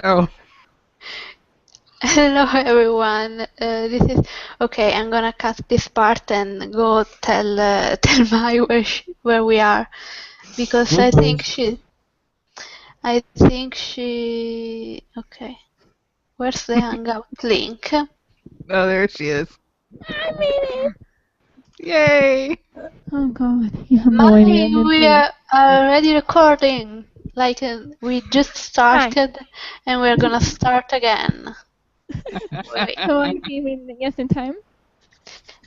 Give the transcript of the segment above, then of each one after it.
Oh. Hello everyone. This is okay. I'm gonna cut this part and go tell Mai where we are because I think she okay. Where's the Hangout link? Oh, there she is. I made it! Yay! Oh god, you have no idea. Mai, I'm gonna we do are already recording. Like we just Hi. started and we're gonna start again. Wait, So I came in just in time.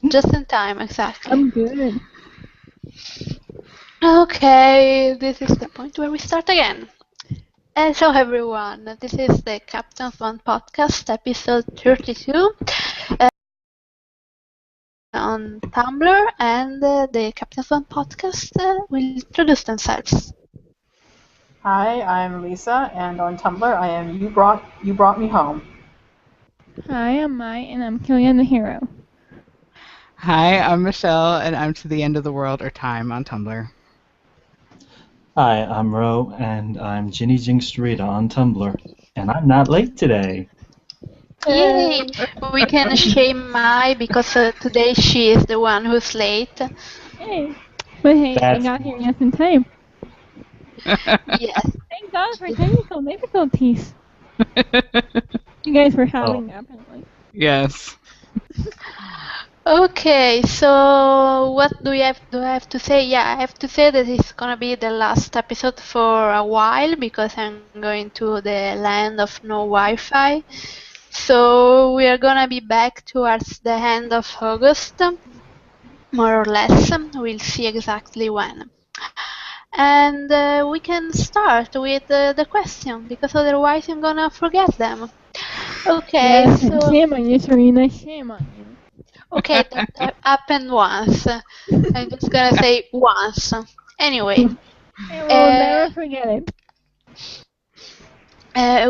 just in time, exactly. I'm good. Okay, this is the point where we start again. Hello everyone, this is the Captain Swan podcast, episode 32 on Tumblr, and the Captain Swan podcast will introduce themselves. Hi, I'm Lisa, and on Tumblr I am You Brought Me Home. Hi, I'm Mai, and I'm Killian the Hero. Hi, I'm Michelle, and I'm to the end of the world or time on Tumblr. Hi, I'm Ro, and I'm Ginny Jinxterita on Tumblr, and I'm not late today. Yay! We can shame Mai because today she is the one who's late. Hey. But hey, I That's got here just in time. Yes. Thank God for technical difficulties. You guys were having apparently. Yes. Okay, so what do I have to say? Yeah, I have to say that it's gonna be the last episode for a while because I'm going to the land of no Wi-Fi. So we are gonna be back towards the end of August, more or less. We'll see exactly when. And we can start with the question because otherwise I'm gonna forget them. Okay, Yes, so shame on you, Serena. Shame on you. okay, that happened once. I'm just gonna say once. Anyway, I will uh, never forget it.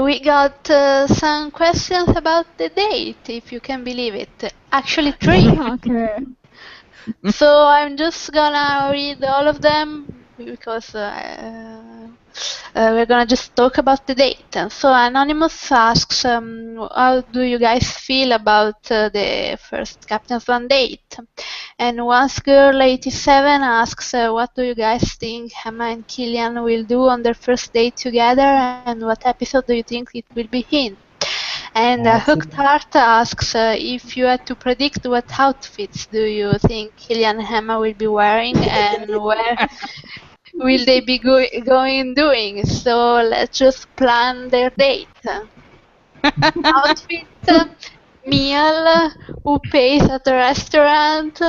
we got some questions about the date, if you can believe it. Actually, 3. Shocker. So I'm just gonna read all of them because we're gonna just talk about the date. So Anonymous asks, how do you guys feel about the first Captain Swan date? And Once Girl 87 asks, what do you guys think Emma and Killian will do on their first date together, and what episode do you think it will be in? And Hooked Heart asks, if you had to predict what outfits do you think Killian and Emma will be wearing, and where will they be going doing? So let's just plan their date. Outfit, meal, who pays at the restaurant,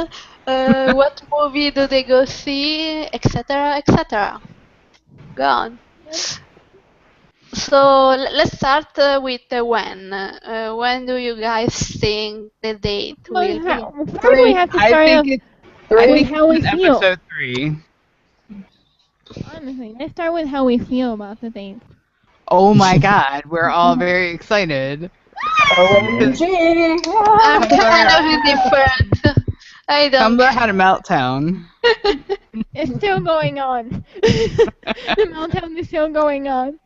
what movie do they go see, etc., etc. Go on. So let's start with when. When do you guys think the date will be? First we have to I start think off it's. I with think how we it's in feel. episode 3. Honestly, let's start with how we feel about the date. Oh my God, we're all very excited. OMG! I'm kind of indifferent. I don't. Tumblr had a meltdown. It's still going on. The meltdown is still going on.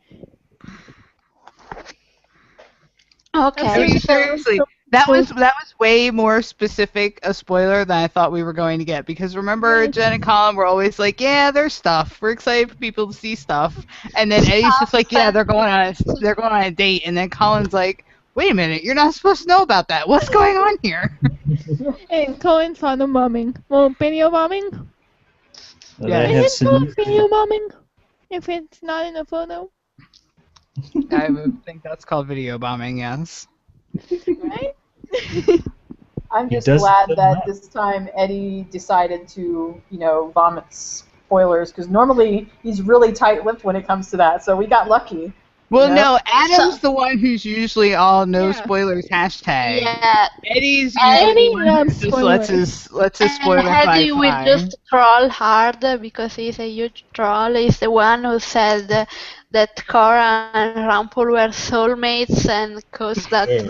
Okay. I mean, Seriously, seriously, that was way more specific a spoiler than I thought we were going to get. Because remember, Yes. Jen and Colin were always like, "Yeah, there's stuff. We're excited for people to see stuff." And then Eddie's just like, "Yeah, they're going on a date." And then Colin's like, "Wait a minute, you're not supposed to know about that. What's going on here?" And Cohen saw the bombing. Well, video bombing? Yeah, I have Is it called some. video bombing? If it's not in a photo, I would think that's called video bombing. Yes. right? I'm He just does glad it that well. this time Eddie decided to, vomit spoilers, because normally he's really tight-lipped when it comes to that, so we got lucky. Well, You know? no, Adam's the one who's usually all no Yeah. spoilers hashtag. Yeah. Eddie's Eddie usually the one who loves just lets his And spoiler fly Eddie will just troll hard because he's a huge troll. He's the one who said that Cora and Rumpel were soulmates and caused that Yeah.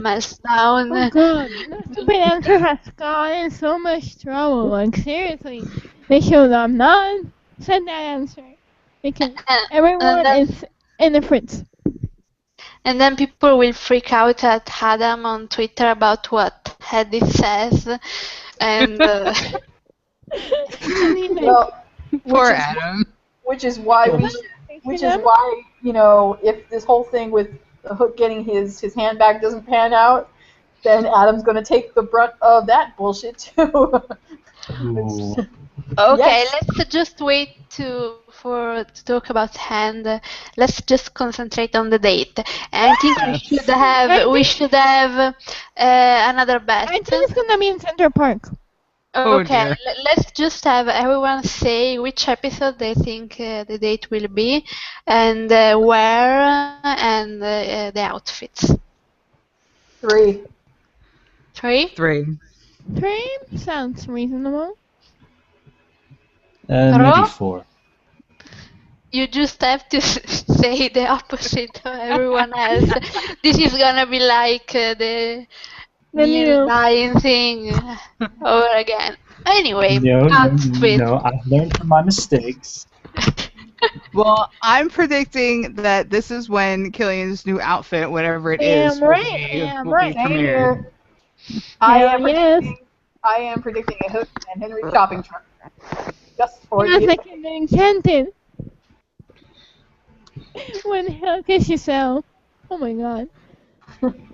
Oh meltdown. god, that stupid answer has gotten in so much trouble. Like, seriously. They should have not said that answer. Because And everyone then is in the fritz. And then people will freak out at Adam on Twitter about what Hedy says. And I mean, like, Well, Poor which is Adam. which is why we should, which is why, you know, if this whole thing with Hook getting his hand back doesn't pan out, then Adam's going to take the brunt of that bullshit too. Ooh. okay, Yes. let's just wait to talk about hand. Let's just concentrate on the date. And I think we should have another bet. I think it's gonna be in Center Park. Oh, Okay, dear. let's just have everyone say which episode they think the date will be, and where, and the outfits. 3. 3? 3. 3 sounds reasonable. Ro? Maybe 4. You just have to say the opposite of everyone else. This is gonna be like the meal buying thing over again. Anyway, outfit. No, I've learned from my mistakes. Well, I'm predicting that this is when Killian's new outfit, whatever it is, will be premiered. I am predicting a Hook and Henry shopping trip. Just for Yes, you. like in Enchanted. When Hook as Giselle. Oh my god.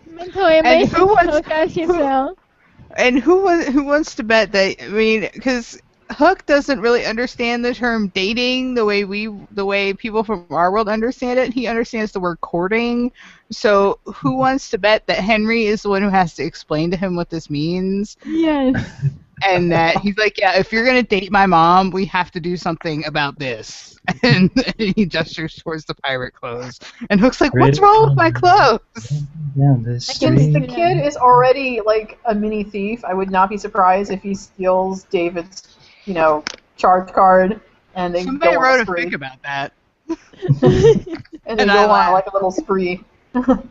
Mentally amazing Hook as Giselle. And who wants to bet that? I mean, because Hook doesn't really understand the term dating the way people from our world understand it. He understands the word courting. So who wants to bet that Henry is the one who has to explain to him what this means? Yes. And that he's like, yeah, if you're gonna date my mom, we have to do something about this. And he gestures towards the pirate clothes. And Hook's like, what's wrong with my clothes? Since the kid is already like a mini thief, I would not be surprised if he steals David's, you know, charge card and they Somebody go on wrote a a spree. fic about that. And they And go I on like a little spree. And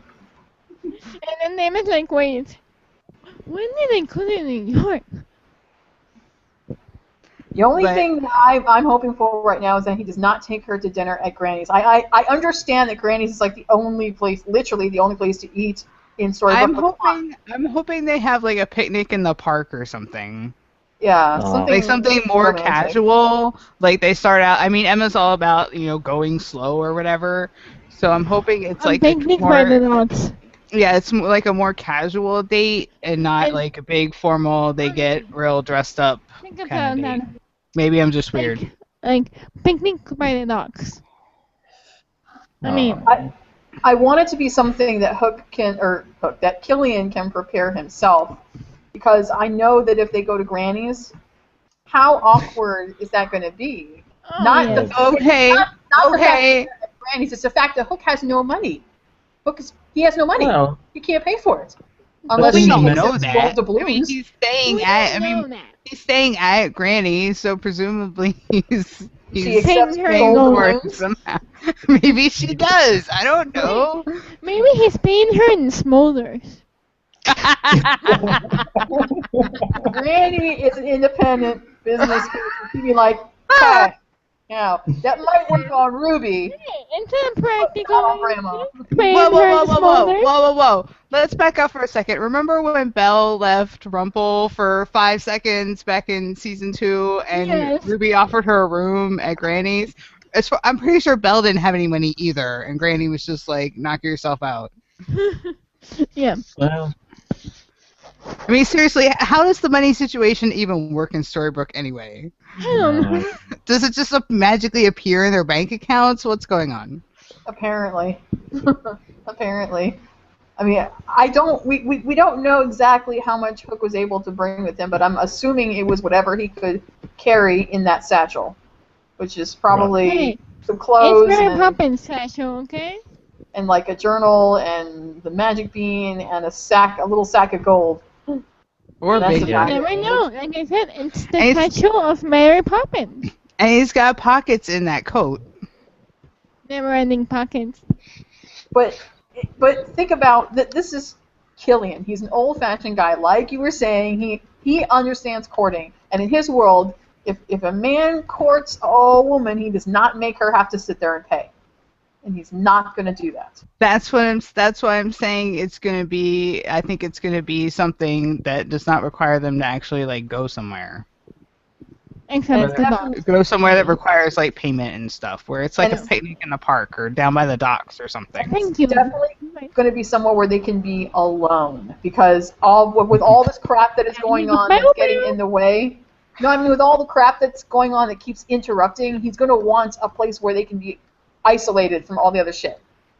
then David's like, wait, when did they put it in New York? The only thing that I'm hoping for right now is that he does not take her to dinner at Granny's. I understand that Granny's is like the only place, literally the only place to eat in Storybook. I'm hoping they have like a picnic in the park or something. Yeah, something more romantic. casual. Like they start out. I mean, Emma's all about going slow or whatever. So I'm hoping it's like picnic by the docks. Yeah, it's like a more casual date and not like a big formal. They get real dressed up. Think about Kind of that. date. Maybe I'm just weird. Like picnic by the docks. I mean, I want it to be something that that Killian can prepare himself, because I know that if they go to Granny's, how awkward is that going to be? Not the fact that Granny's. It's the fact that Hook has no money. He has no money. Well, he can't pay for it unless we he don't accepts know gold that. doubloons. I mean, he's staying at Granny, so presumably he's She paying accepts for gold it doubloons. somehow. Maybe she does. I don't know. maybe he's paying her in smolders. Granny is an independent business person. She'd be like, hey, now that might work on Ruby. It's not practical. Not on Grandma. Whoa. Let's back up for a second. Remember when Belle left Rumple for 5 seconds back in season 2 and Ruby offered her a room at Granny's? I'm pretty sure Belle didn't have any money either, and Granny was just like, knock yourself out. Yeah. Well, I mean, seriously, how does the money situation even work in Storybrooke anyway? I don't know. Does it just magically appear in their bank accounts? What's going on? Apparently. Apparently. I mean, we don't know exactly how much Hook was able to bring with him, but I'm assuming it was whatever he could carry in that satchel, which is probably some clothes. It's Mary Poppins satchel, okay? And like a journal and the magic bean and a little sack of gold. Or big. You never know. Like I said, it's the satchel of Mary Poppins. And he's got pockets in that coat. Never-ending pockets. But think about this is Killian. He's an old-fashioned guy, like you were saying. He understands courting, and in his world, if a man courts a woman, he does not make her have to sit there and pay. and he's not going to do that. That's why I'm saying it's gonna be. I think it's gonna be something that does not require them to actually like go somewhere. Except And the dog. definitely- Go somewhere that requires like payment and stuff, where it's like And a it's- picnic in the park or down by the docks or something. Thank you. Definitely going to be somewhere where they can be alone, because with all this crap that is going on that's getting in the way. No, I mean with all the crap that's going on that keeps interrupting, he's going to want a place where they can be isolated from all the other shit,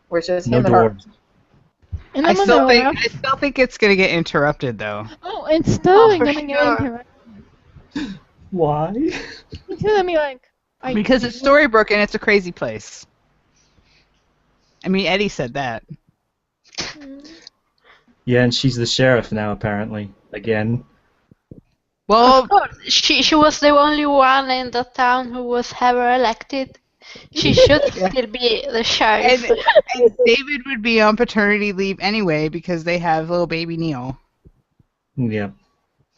where it's just No him and her. doors. And I I'm still gonna think laugh. I still think it's gonna get interrupted though. Oh, it's still for gonna get sure. interrupted. Why? It's gonna be like. Because it's Storybrooke and it's a crazy place. I mean, Eddie said that. Yeah, and she's the sheriff now, apparently. Again. Well, Of course, she was the only one in the town who was ever elected. She should still be the sheriff. and David would be on paternity leave anyway because they have little baby Neil. Yeah,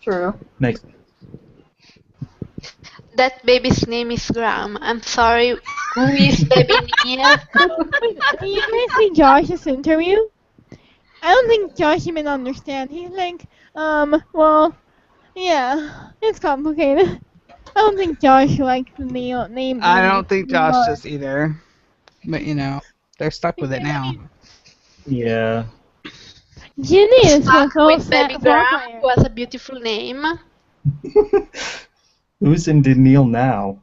True. makes That baby's name is Graham. I'm sorry, who is baby Neil? Did you guys see Josh's interview? I don't think Josh even understand. He's like, well, yeah, it's complicated. I don't think Josh likes the name. I don't think Josh anymore. does either. But you know, they're stuck with it now. Yeah. Ginny is Fuck also with baby Graham was a beautiful name. Who's in Neil now?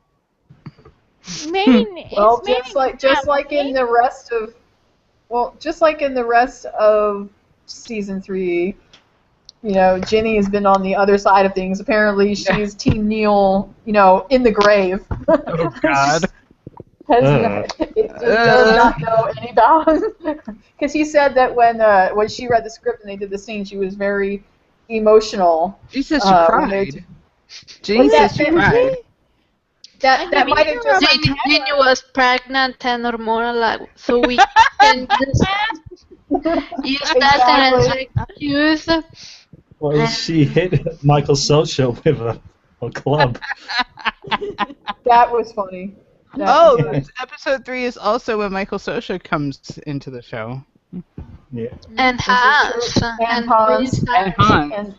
Maybe Well, it's just like in the rest of, season 3, you know, Ginny has been on the other side of things. Apparently, she's Team Neil, you know, in the grave. Oh God. It does not know any balance. Because he said that when she read the script and they did the scene, she was very emotional. She said she when they cried. did- Jean that said she been- cried. That might have just Ginny was pregnant and hormonal, so we can just use that as an excuse. Well, she hit Michael Socha with a club. that was funny. Oh, episode 3 is also when Michael Socha comes into the show. Yeah. And Hans. And Hans. And Hans. And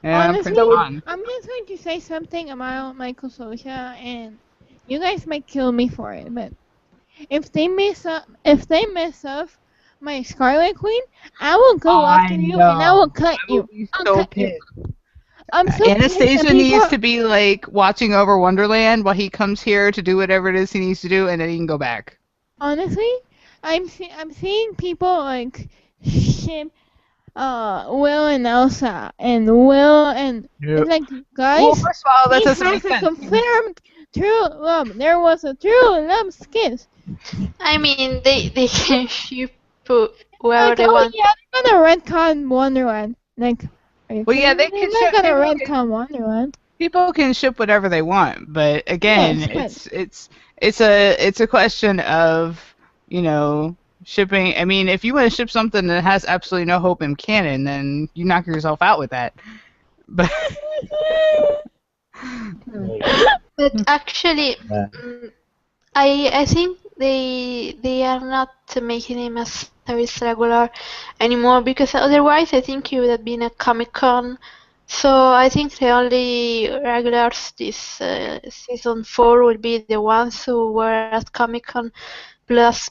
Yeah, Honestly, Prince Han. I'm just going to say something about Michael Socha, and you guys might kill me for it, but if they mess up my Scarlet Queen, I will go I after you and I know. will cut I will you. be I'll so cut you. pissed. I'm so pissed that Anastasia people- needs to be like watching over Wonderland while he comes here to do whatever it is he needs to do, and then he can go back. Honestly, I'm seeing people like ship Will and Elsa and Will and it's like guys. Well, first of all, that he doesn't has make a sense. confirmed true love. There was a true love kiss. I mean, they can ship whoever Like, they oh want. yeah, they're gonna retcon Wonderland. Like, are you Well, yeah, kidding they me? can They're ship- not gonna people retcon Wonderland. People can ship whatever they want, but again, Yes, but- it's a question of, you know, shipping. I mean, if you want to ship something that has absolutely no hope in canon, then you knock yourself out with that. But But actually, Yeah. I think they are not making him as service regular anymore, because otherwise I think he would have been a Comic-Con. So I think the only regulars this season 4 will be the ones who were at Comic-Con plus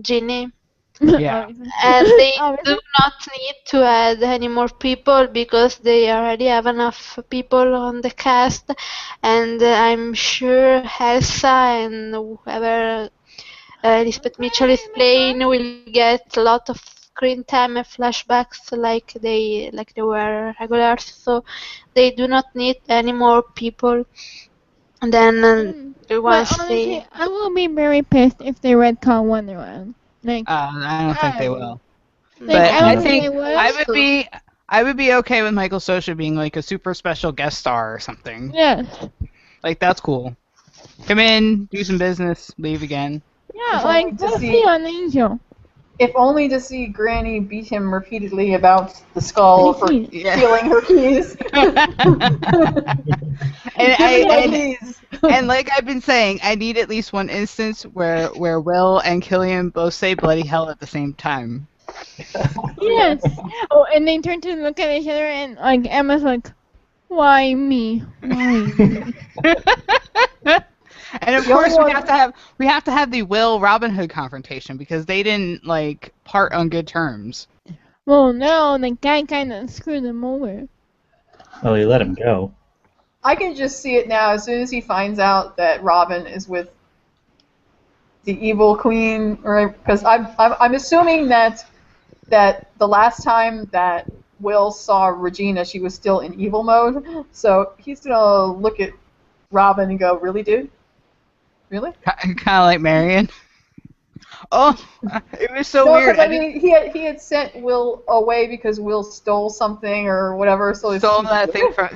Ginny. Yeah. And they Obviously. do not need to add any more people because they already have enough people on the cast, and I'm sure Elsa and whoever Elizabeth Mitchell is playing will get a lot of screen time and flashbacks like they were regulars, so they do not need any more people. And then But once honestly, they I will be very pissed if they retcon Wonderland. Like, I don't think they will. like But I I don't think they will. I would be okay with Michael Socha being like a super special guest star or something. Yes. Like that's cool. Come in, do some business, leave again. Yeah, If like only to Buffy see- on Angel. if only to see Granny beat him repeatedly about the skull for Yeah. stealing her keys. And Give me my and keys. and like I've been saying, I need at least one instance where Will and Killian both say bloody hell at the same time. Yes. Oh, and they turn to look at each other, and like Emma's like, "Why me? Why me?" And of The only course one- we have to have the Will Robin Hood confrontation because they didn't like part on good terms. Well, no, the guy kind of screwed them over. Well, he let him go. I can just see it now. As soon as he finds out that Robin is with the evil queen, right? Because I'm assuming that the last time that Will saw Regina, she was still in evil mode. So he's gonna look at Robin and go, "Really, dude? Really?" Kind of like Marion. Oh, it was so No, weird. because I mean, he had sent Will away because Will stole something or whatever. So it's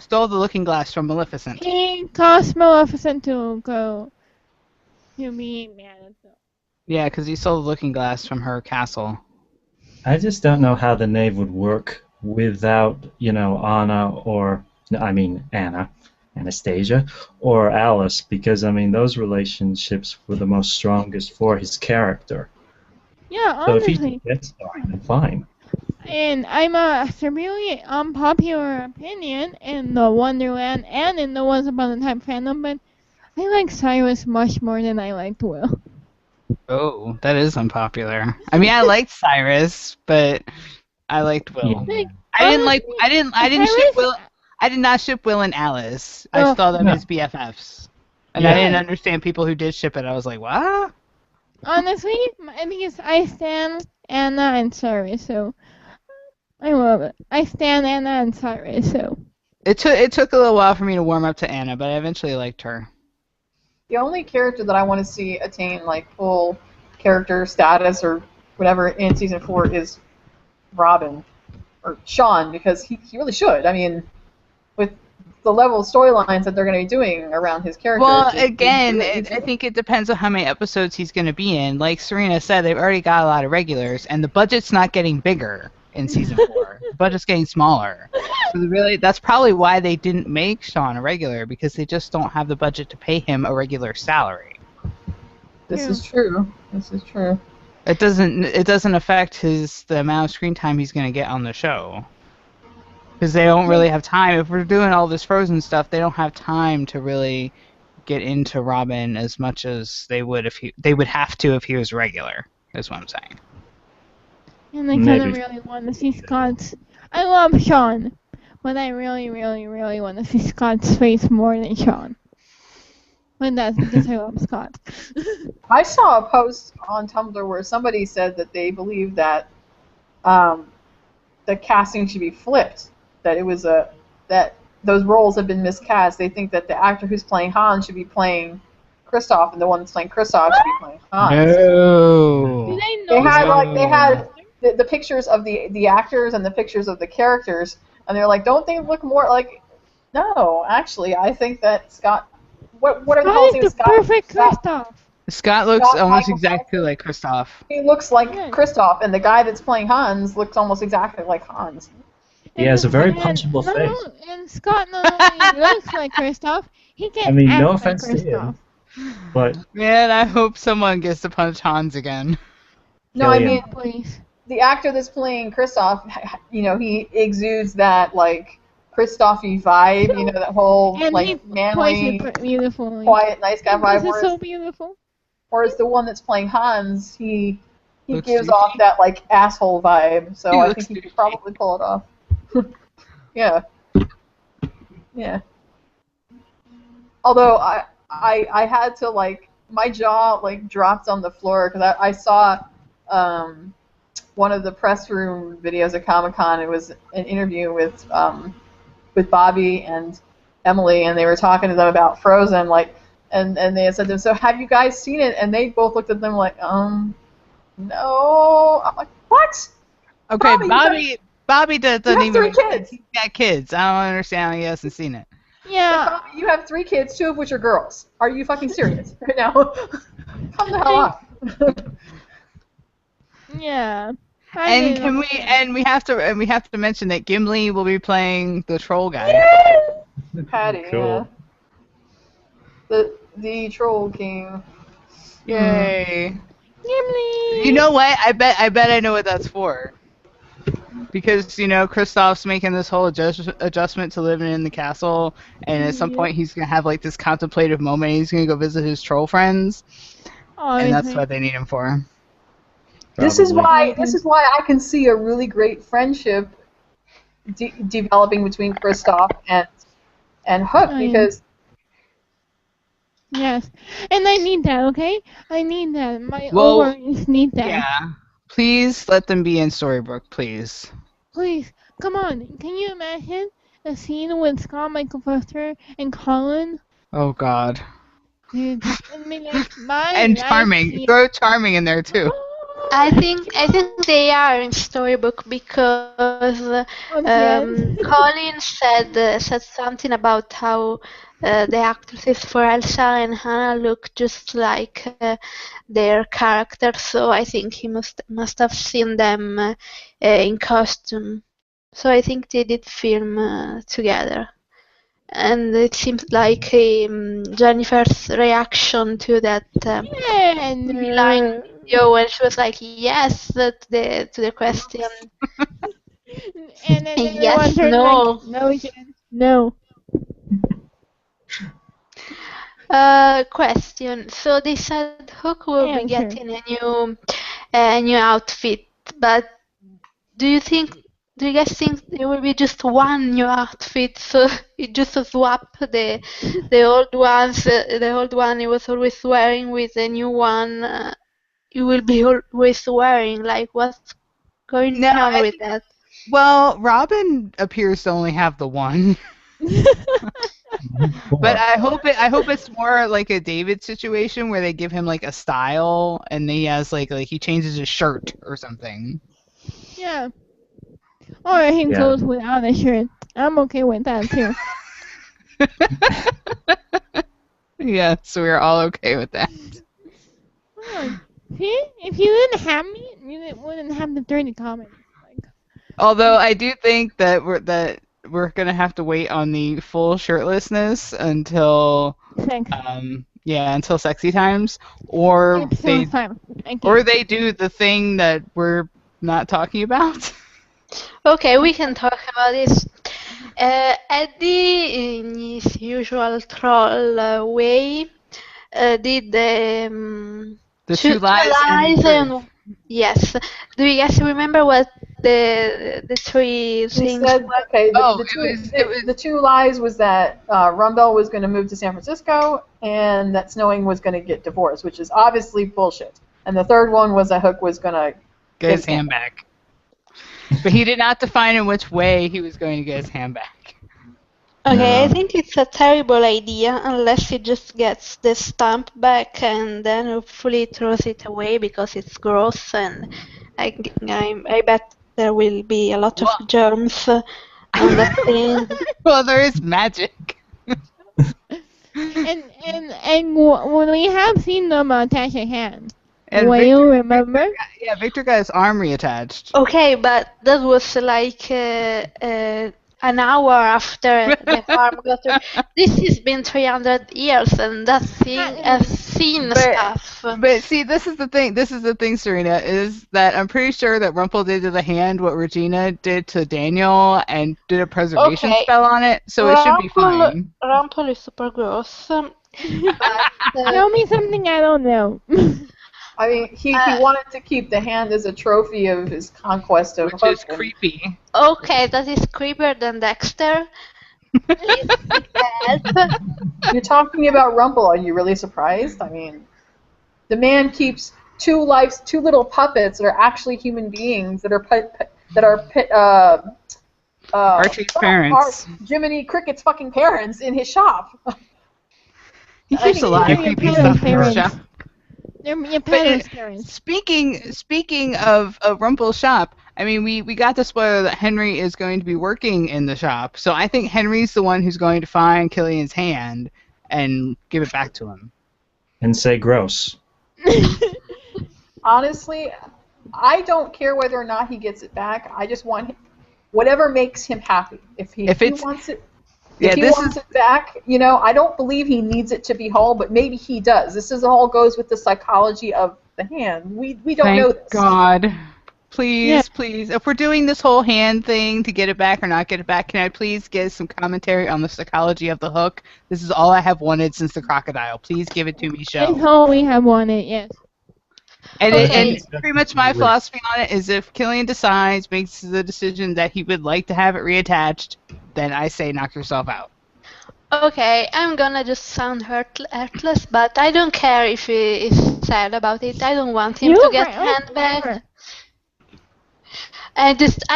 Stole the looking glass from Maleficent. He caused Maleficent to go to be mad at them. Yeah, because he stole the looking glass from her castle. I just don't know how the knave would work without, Anna or, I mean, Anastasia, or Alice, because, I mean, those relationships were the most strongest for his character. Yeah, So if he's honestly. a guest star, then fine. And I'm a severely unpopular opinion in the Wonderland and in the Once Upon a Time fandom, but I like Cyrus much more than I liked Will. Oh, that is unpopular. I mean, I liked Cyrus, but I liked Will. Yeah. Like, I didn't ship Cyrus- Will. I did not ship Will and Alice. I Oh. saw them No. as BFFs, and I Yeah. didn't understand people who did ship it. I was like, what? Honestly, because I stand Anna and Cyrus, so I love it. I stand Anna and Cyrus, so It took a little while for me to warm up to Anna, but I eventually liked her. The only character that I want to see attain like full character status or whatever in season 4 is Robin or Sean, because he really should. I mean, with the level of storylines that they're going to be doing around his character. Well, again, I think it depends on how many episodes he's going to be in. Like Serena said, they've already got a lot of regulars, and the budget's not getting bigger in season 4. The budget's getting smaller. So that's probably why they didn't make Sean a regular, because they just don't have the budget to pay him a regular salary. This is true. This is true. It doesn't affect the amount of screen time he's going to get on the show. Because they don't really have time. If we're doing all this Frozen stuff, they don't have time to really get into Robin as much as they would have to if he was regular. Is what I'm saying. and I kind of Maybe. really want to see Scott's. I love Sean, but I really, really, really want to see Scott's face more than Sean. But that's because I love Scott. I saw a post on Tumblr where somebody said that they believe that the casting should be flipped. That it was that those roles have been miscast. They think that the actor who's playing Han should be playing Kristoff, and the one that's playing Kristoff should be playing Han. No. Did I They know? had the pictures of the actors and the pictures of the characters, and they're like, don't they look more like? No, actually, I think that Scott. What are the hell Scott name? is the perfect Kristoff. Scott looks Scott almost Michael exactly Falcon. like Kristoff. He looks like Yes. Kristoff, and the guy that's playing Hans looks almost exactly like Hans. He has a very And punchable not face. only- And Scott not only looks like Kristoff, he can I mean, act no like offense to Kristoff. him, but Man, I hope someone gets to punch Hans again. No, I Killian. mean Please. the actor that's playing Kristoff. He exudes that like Kristoff-y vibe. That whole And he like plays manly, it beautifully. quiet, nice guy He plays vibe. it so beautiful. Whereas the one that's playing Hans, he Looks gives douchey. off that like asshole vibe. So He I looks think he could douchey. probably pull it off. Yeah. Yeah. Although I had to like my jaw like dropped on the floor because I saw one of the press room videos at Comic-Con. It was an interview with Bobby and Emily, and they were talking to them about Frozen, like, and they had said to them, so have you guys seen it? And they both looked at them like, no. I'm like, what? Okay, Bobby, Bobby doesn't have even. 3 kids. He's got kids. I don't understand how he hasn't seen it. Yeah. Bobby, you have 3 kids, 2 of which are girls. Are you fucking serious right now? Come the hell up. Yeah. I And didn't can we understand. we have to mention that Gimli will be playing the troll guy. Yes! Patty, yeah. Cool. The Troll King. Yay. You Gimli! know what? I bet I know what that's for. Because, Kristoff's making this whole adjustment to living in the castle, and at some Yep. point he's going to have, like, this contemplative moment, and he's going to go visit his troll friends, and that's Obviously. what they need him for. This is Probably. why I can see a really great friendship developing between Kristoff and Hook, Oh, yeah. because Yes. And I need that, okay? I need that. My Well, ovaries need that. Yeah. Please let them be in Storybook, please. Please, come on. Can you imagine a scene with Scott, Michael Foster, and Colin? Oh, God. Dude, I mean, like, my And life Charming. here. Throw Charming in there, too. I think they are in storybook because Again. Colin said something about how the actresses for Elsa and Hannah look just like their characters, so I think he must have seen them in costume. So I think they did film together. And it seems like Jennifer's reaction to that Yeah, line video when she was like, yes, to the question. And then everyone Yes, turned no. like, no, Jen, no. Question. So they said Hook will be Answer. getting a new outfit, but do you guys think there will be just one new outfit? So you just swap the old one he was always wearing with the new one you will be always wearing. Like, what's going No, on with that? well, Robin appears to only have the one. But I hope it's more like a David situation where they give him like a style and he has like he changes his shirt or something. Yeah. Or he Yeah. goes without a shirt. I'm okay with that too. Yes, we're all okay with that. Come on. See? If you didn't have me, wouldn't have the dirty comments. Like, Although I do think that we're gonna have to wait on the full shirtlessness until sex. until sexy times, or Episode 5. or they do the thing that we're not talking about. Okay, we can talk about this. Eddie, in his usual troll way, did The two two lies and the truth. yes. Do you guys remember what the three he things said, were? okay, Oh, the it was two lies was that Rumbell was going to move to San Francisco and that Snowing was going to get divorced, which is obviously bullshit. And the third one was that Hook was going to get his hand back. But he did not define in which way he was going to get his hand back. Okay, I No. think it's a terrible idea unless he just gets the stamp back and then hopefully throws it away because it's gross and I bet there will be a lot of Well- germs on that thing. Well, there is magic. And when we have seen them attach a hand. And Will you remember? Victor got his arm reattached. Okay, but that was like an hour after the farm got to. This has been 300 years, and that thing has seen But- stuff. But see, this is the thing. This is the thing, Serena, is that I'm pretty sure that Rumpel did to the hand what Regina did to Daniel and did a preservation Okay. spell on it, so it should be fine. Rumpel is super gross. But, Tell me something I don't know. I mean, he wanted to keep the hand as a trophy of his conquest of Which Hook. is creepy. okay, that is creepier than Dexter. Please help. You're talking about Rumple. Are you really surprised? I mean, the man keeps two little puppets that are actually human beings that are Archie's parents. Jiminy Cricket's fucking parents in his shop. He keeps a lot of Your creepy parents' stuff in his parents. shop. They're your parents' parents. Speaking of Rumpel's shop, I mean, we got the spoiler that Henry is going to be working in the shop, so I think Henry's the one who's going to find Killian's hand and give it back to him. And say gross. Honestly, I don't care whether or not he gets it back. I just want whatever makes him happy. If he wants it. If he wants it back, I don't believe he needs it to be whole, but maybe he does. This all goes with the psychology of the hand. We don't know this. Thank God. Please, please. If we're doing this whole hand thing to get it back or not get it back, can I please get some commentary on the psychology of the hook? This is all I have wanted since the crocodile. Please give it to me, show. That's all we have wanted, yes. And, Okay. and pretty much my philosophy on it is if Killian decides, makes the decision that he would like to have it reattached, then I say knock yourself out. Okay, I'm gonna just sound heartless, but I don't care if he is sad about it. I don't want him to get hand back. I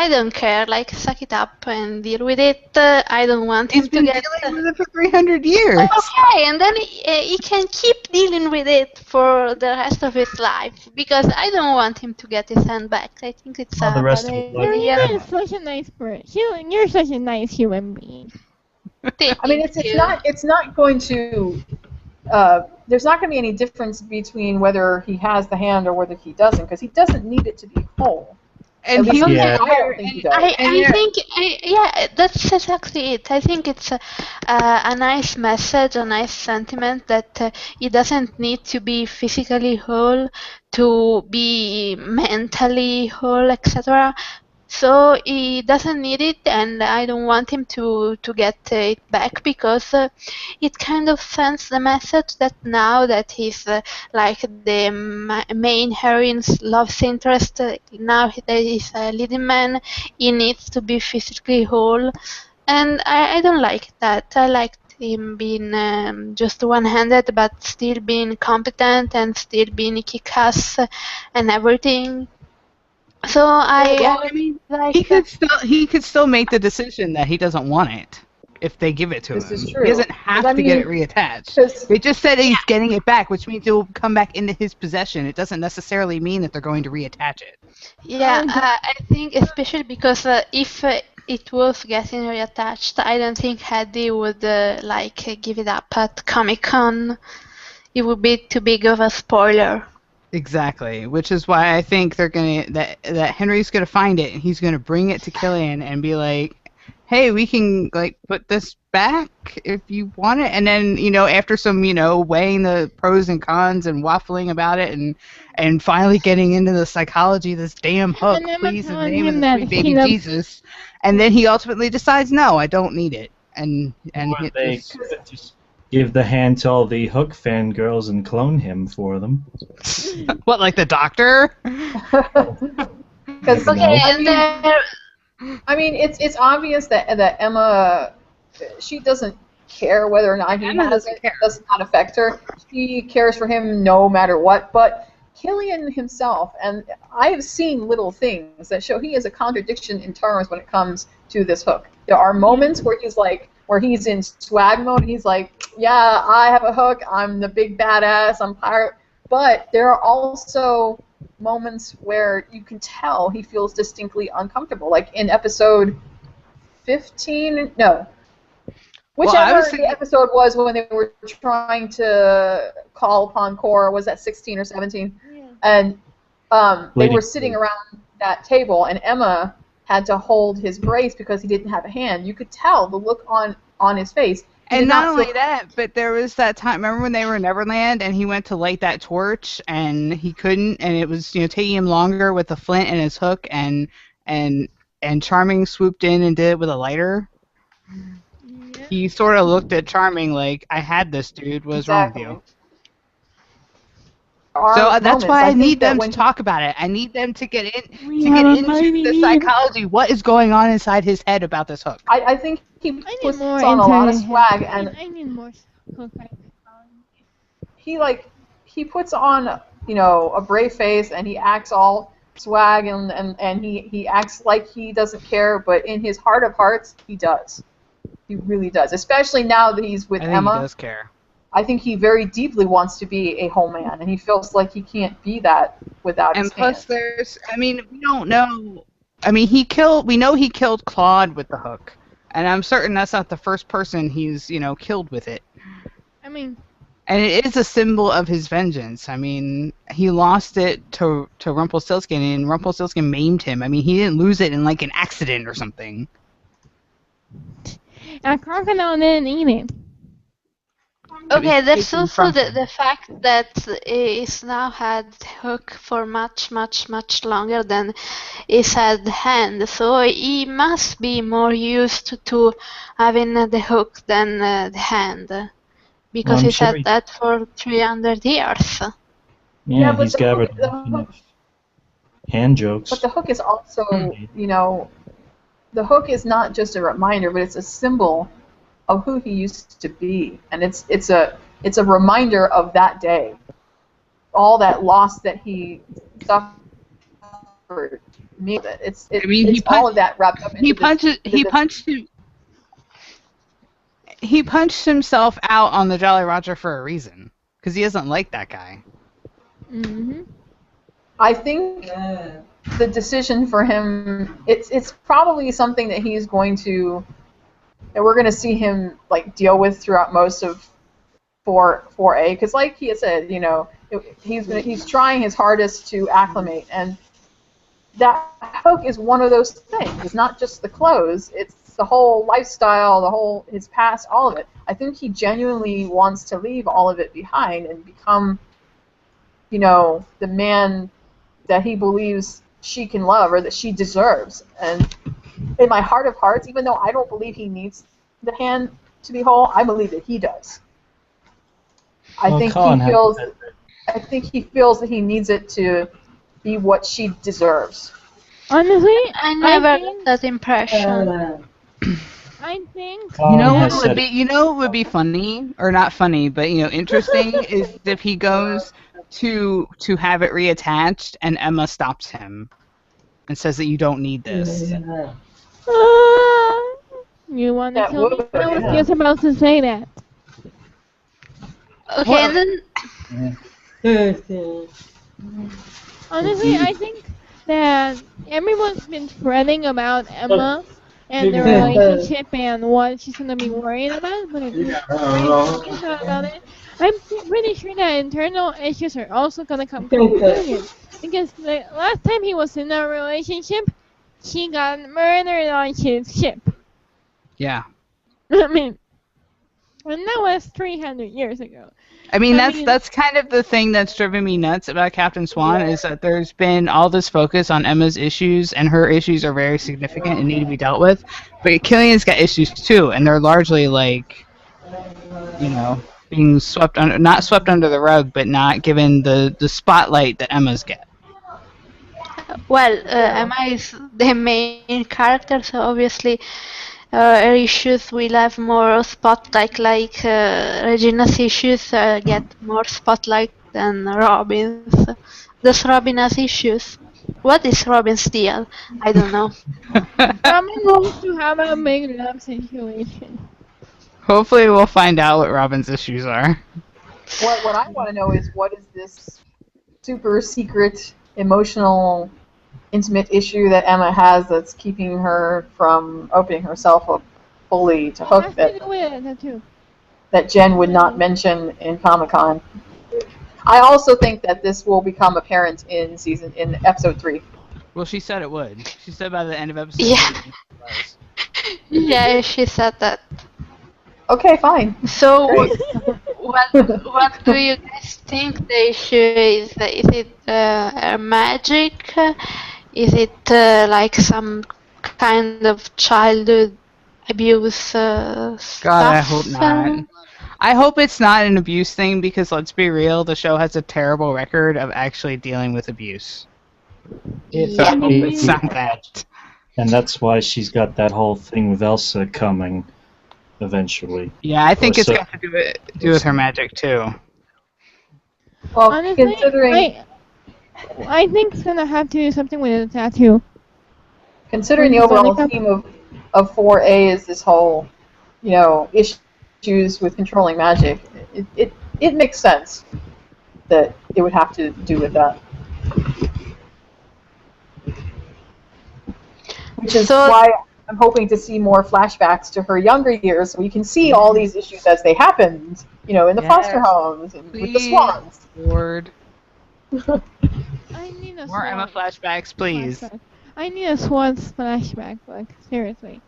don't care. Like, suck it up and deal with it. I don't want him to get. He's been dealing with it for 300 years. Okay, and then he can keep dealing with it for the rest of his life because I don't want him to get his hand back. I think it's the rest of his life. You're such a nice person. You're such a nice human being. I mean, it's not going to. There's not going to be any difference between whether he has the hand or whether he doesn't, because he doesn't need it to be whole. And I don't think he does. I think, that's exactly it. I think it's a nice message, a nice sentiment that he doesn't need to be physically whole to be mentally whole, etc. So he doesn't need it, and I don't want him to get it back because it kind of sends the message that now that he's like the main heroine's love interest, now that he's a leading man, he needs to be physically whole, and I don't like that. I liked him being just one-handed, but still being competent and still being kick-ass and everything. So he could still make the decision that he doesn't want it if they give it to him. This is true. He doesn't have to get it reattached. They just said he's getting it back, which means it will come back into his possession. It doesn't necessarily mean that they're going to reattach it. Yeah, I think especially because if it was getting reattached, I don't think Hedy would give it up at Comic-Con. It would be too big of a spoiler. Exactly, which is why I think they're that Henry's gonna find it and he's gonna bring it to Killian and be like, "Hey, we can put this back if you want it." And then after some weighing the pros and cons and waffling about it and finally getting into the psychology of this damn hook, please in the name of the sweet baby Jesus, and then he ultimately decides, "No, I don't need it," and they just give the hand to all the Hook fangirls and clone him for them. What, like the Doctor? Because I mean, it's obvious that Emma, she doesn't care whether or not he has it. It does not affect her. She cares for him no matter what. But Killian himself, and I have seen little things that show he is a contradiction in terms when it comes to this hook. There are moments where he's in swag mode. He's like, yeah, I have a hook. I'm the big badass. I'm pirate. But there are also moments where you can tell he feels distinctly uncomfortable. Like in episode 15, no. Whichever the episode was when they were trying to call upon Cora, was that 16 or 17? Yeah. And they were sitting around that table, and Emma had to hold his brace because he didn't have a hand. You could tell the look on his face. And not only that, but there was that time, remember when they were in Neverland and he went to light that torch and he couldn't, and it was taking him longer with the flint and his hook, and Charming swooped in and did it with a lighter? Yeah. He sort of looked at Charming like, I had this, dude. What's wrong with you? So that's why I need them to talk about it. I need them to get into the psychology. What is going on inside his head about this hook? I think he puts on a lot of swag, and I need more hook. He puts on a brave face, and he acts all swag, and he acts like he doesn't care, but in his heart of hearts, he does. He really does, especially now that he's with Emma. He does care. I think he very deeply wants to be a whole man, and he feels like he can't be that without his hand. And plus, we don't know. We know he killed Claude with the hook, and I'm certain that's not the first person he's, killed with it. And And it is a symbol of his vengeance. I mean, he lost it to Rumpelstiltskin, and Rumpelstiltskin maimed him. I mean, he didn't lose it in like an accident or something. A crocodile didn't eat it. Okay, It was there's taken also from the, him. the fact that it's now had Hook for much, much, much longer than it's had Hand, so he must be more used to having the Hook than the Hand, Well, because I'm he's sure had that for 300 years. yeah, but he's the gathered hook, enough hand jokes. but the hook is also, Hmm. you know, the hook is not just a reminder, but it's a symbol of who he used to be, and it's a reminder of that day, all that loss that he suffered. I mean, It's all of that wrapped up he into this punched into he this. punched him, he punched himself out on the Jolly Roger for a reason, because he doesn't like that guy. Mm-hmm. I think the decision for him, it's probably something that he's going to, that we're going to see him like deal with throughout most of 4A, because like he had said, you know, he's trying his hardest to acclimate, and that hook is one of those things. It's not just the clothes; it's the whole lifestyle, the whole his past, all of it. I think he genuinely wants to leave all of it behind and become, you know, the man that he believes she can love or that she deserves. And in my heart of hearts, even though I don't believe he needs the hand to be whole, I believe that he does. Well, Colin had I think he feels that he needs it to be what she deserves. Honestly, I never got think that impression. I think You know Colin what has would said be? You know what would be funny, or not funny, but interesting is if he goes to have it reattached and Emma stops him and says that you don't need this. you want to That kill me? would, I was yeah. just about to say that. Okay, What? and then Honestly, I think that everyone's been fretting about Emma and their relationship and what she's gonna be worried about. But if you really thought about it, I'm pretty sure that internal issues are also gonna come from Killian. Because the last time he was in a relationship, he got murdered on his ship. Yeah. I mean, and that was 300 years ago. I mean, I that's mean- that's kind of the thing that's driven me nuts about Captain Swan is that there's been all this focus on Emma's issues, and her issues are very significant and need to be dealt with. But Killian's got issues too, and they're largely like, being swept under, not swept under the rug, but not given the spotlight that Emma's get. well, Emma is the main character, so obviously her issues will have more spotlight, like Regina's issues get more spotlight than Robin's. Does Robin has issues? What is Robin's deal? I don't know. Robin wants to have a big love situation. Hopefully, we'll find out what Robin's issues are. What I want to know is, what is this super secret, emotional, intimate issue that Emma has that's keeping her from opening herself up fully to It Hook has that to do with it too. that Jen would not mention in Comic-Con. I also think that this will become apparent in episode 3. Well, she said it would. She said by the end of episode Yeah. 3 it was. Yeah, she said that. Okay, fine. So, Great. what do you guys think the issue is? Is it magic? Is it like some kind of childhood abuse stuff? God, I hope not. I hope it's not an abuse thing because let's be real, the show has a terrible record of actually dealing with abuse. So I hope it's not that. and that's why she's got that whole thing with Elsa coming eventually. Yeah, I think Or it's so- got to do with her magic too. Well, Honestly, considering I think it's gonna have to do something with the tattoo. the overall theme of 4A is this whole, issues with controlling magic, it makes sense that it would have to do with that. Which is why I'm hoping to see more flashbacks to her younger years, so we can see all these issues as they happened, in the foster Yes, homes and with the please, Swans. Lord. I need a More Emma Swan flashbacks, please. flashback. I need a Swan flashback book. Seriously.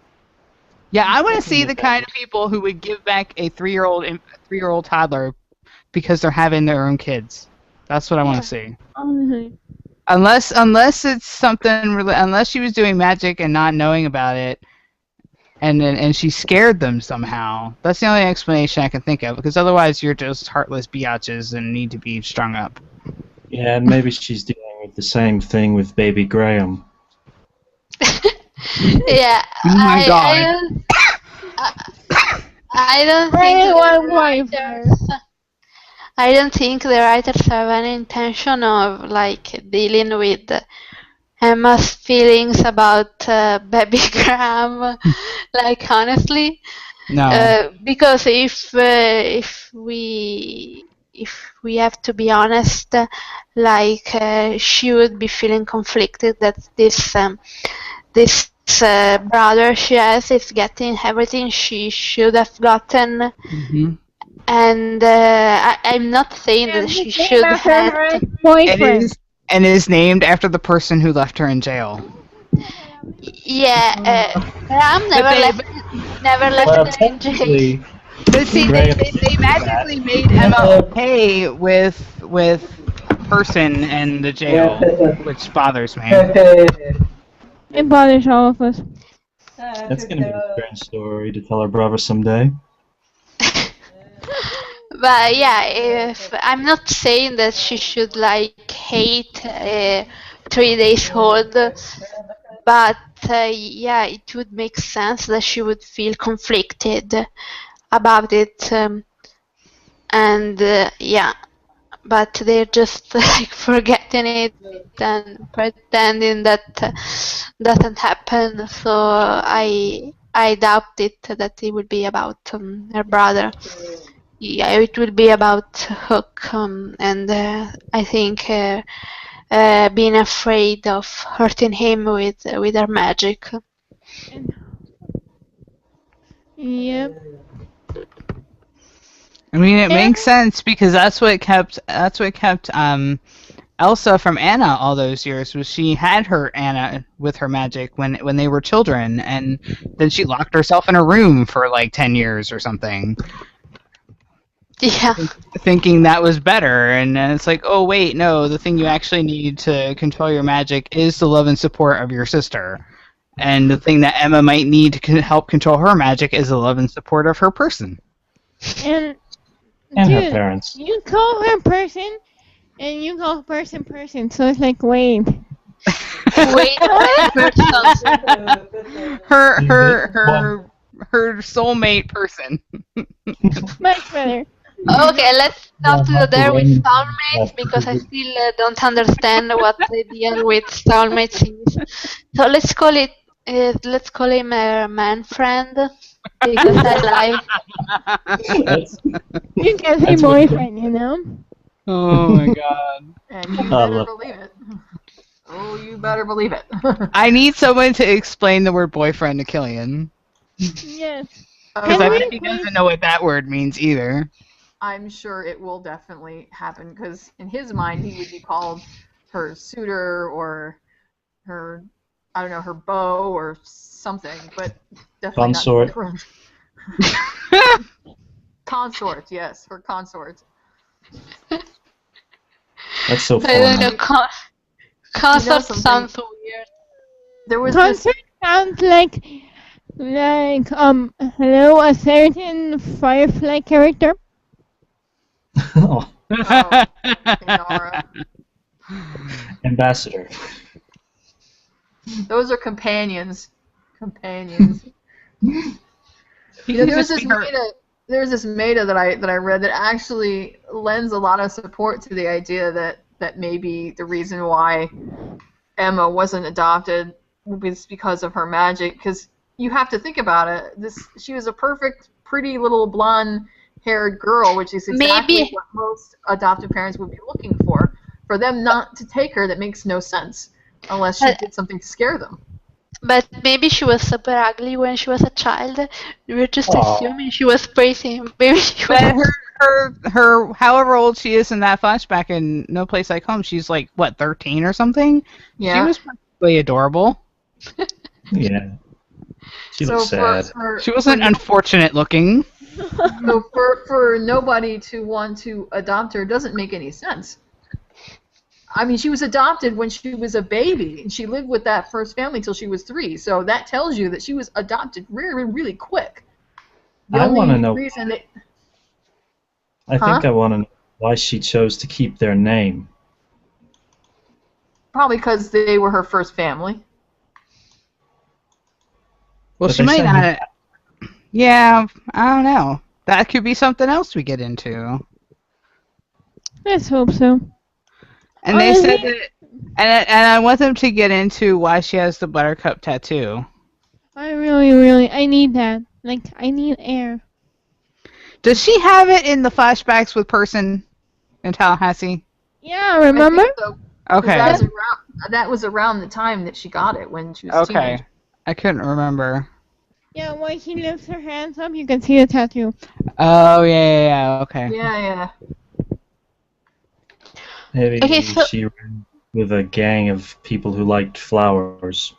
Yeah, I want to I can see get the that. kind of people who would give back a 3-year-old toddler because they're having their own kids. That's what I want Yeah. to see. Honestly. Unless it's something, unless she was doing magic and not knowing about it, and she scared them somehow. That's the only explanation I can think of. Because otherwise, you're just heartless biatches and need to be strung up. Yeah, and maybe she's dealing with the same thing with baby Graham. Yeah, Oh my God. I don't think I want the wife. I don't think the writers have any intention of like dealing with Emma's feelings about baby Graham. Like honestly, No. because if we have to be honest, like she would be feeling conflicted that this brother she has is getting everything she should have gotten, Hmm. and I'm not saying that And she his name should after have. her It boyfriend. is, and it is named after the person who left her in jail. Yeah, Graham But they, never Well, left her in jail. technically, but see, Graham they did that. magically made Emma okay with a person in the jail, which bothers me. It bothers all of us. That's going to be a strange story to tell her brother someday. But yeah, if I'm not saying that she should like hate 3 days old, but yeah, it would make sense that she would feel conflicted about it, and yeah, but they're just like forgetting it and pretending that doesn't happen. So I doubt it that it would be about her brother. Yeah, it will be about Hook, and I think being afraid of hurting him with her magic. Yep. I mean, it makes sense because that's what kept Elsa from Anna all those years. Was she had her Anna with her magic when they were children, and then she locked herself in a room for like 10 years or something, Yeah, thinking that was better. And then it's like, oh wait, no, the thing you actually need to control your magic is the love and support of your sister. And the thing that Emma might need to help control her magic is the love and support of her person. And And her dude, parents. you call her person, and you call person, so it's like, wait. wait, person. Her soulmate person. Much better. Okay, let's stop Yeah, there with Women- soulmates because I still don't understand what the deal with soulmates is. So let's call him a man friend because I like. That's- You can say That's what- boyfriend, you know? Oh my god. And you I better love believe it. Oh, you better believe it. I need someone to explain the word boyfriend to Killian. Yes. Because I Can bet we he doesn't know what that word means either. I'm sure it will definitely happen because in his mind he would be called her suitor or her, I don't know, her beau or something, but definitely Consort. not boyfriend. Consort, yes, her consort. That's so I don't formal. know. Concert something? sounds weird. There was this. concert sounds like hello, a certain Firefly character. Oh, Oh, Inara. ambassador. Those are companions. Companions. He There could was just this be her. there's this meta that I read that actually lends a lot of support to the idea that maybe the reason why Emma wasn't adopted was because of her magic. Because you have to think about it. She was a perfect, pretty little blonde-haired girl, which is exactly Maybe- what most adoptive parents would be looking for. For them not to take her, that makes no sense unless she did something to scare them. But maybe she was super ugly when she was a child. We were just Aw. assuming she was pretty. Maybe she But was. her however old she is in that flashback in No Place Like Home, she's like what 13 or something. She Yeah. was probably adorable. Yeah. She So looks sad. She wasn't unfortunate looking. So for nobody to want to adopt her doesn't make any sense. I mean, she was adopted when she was a baby, and she lived with that first family till she was 3. So that tells you that she was adopted really, really quick. The I only want to know. reason that I think I want to know why she chose to keep their name. probably because they were her first family. Well, But she they might said not. Yeah, I don't know. That could be something else we get into. Let's hope so. And they said Honestly, that, and I want them to get into why she has the buttercup tattoo. I really, I need that. Like, I need air. Does she have it in the flashbacks with Person in Tallahassee? Yeah, remember? I think so, 'cause Okay. that was around the time that she got it when she was a Okay. teenager. I couldn't remember. Yeah, when she lifts her hands up, you can see the tattoo. Oh, yeah, okay. Yeah. Maybe Okay, so- she ran with a gang of people who liked flowers.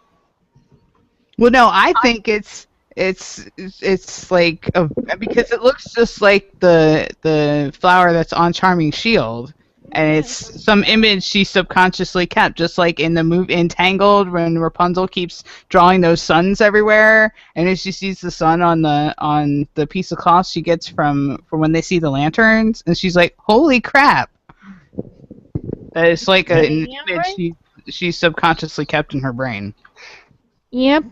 Well, no, I think it's like because it looks just like the flower that's on Charming's shield, and it's some image she subconsciously kept, just like in the movie Entangled when Rapunzel keeps drawing those suns everywhere, and as she sees the sun on the piece of cloth she gets from when they see the lanterns, and she's like, "Holy crap!" It's like an image she subconsciously kept in her brain. Yep.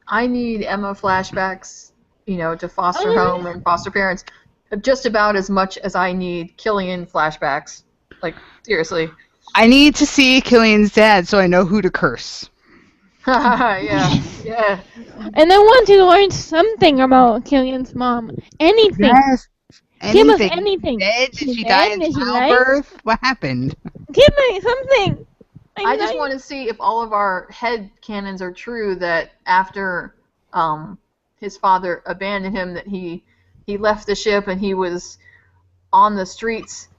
I need Emma flashbacks, to foster home and foster parents, just about as much as I need Killian flashbacks. Like, seriously. I need to see Killian's dad so I know who to curse. yeah. And I want to learn something about Killian's mom. Anything. Yes. Give us anything. Dead? Did She's she die dead? in Is she childbirth? What happened? Give me something. I just want to see if all of our head canons are true, that after his father abandoned him, that he left the ship and he was on the streets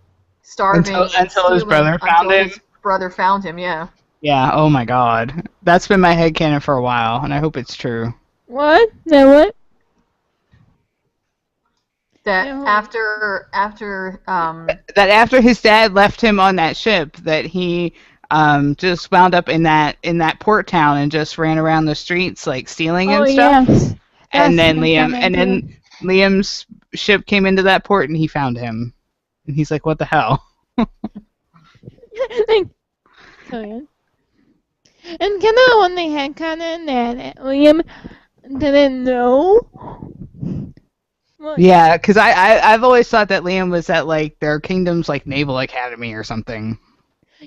starving until his brother found him. His brother found him, yeah. Yeah, oh my god. That's been my headcanon for a while, and I hope it's true. What? That what? That No. after That after his dad left him on that ship, that he just wound up in that port town and just ran around the streets like stealing and stuff. Yes. And then That's Liam's ship came into that port and he found him. And he's like, "What the hell?" Like, Killian. And can I on the headcanon that Liam didn't know? Well, Yeah, because I've always thought that Liam was at like their kingdom's like naval academy or something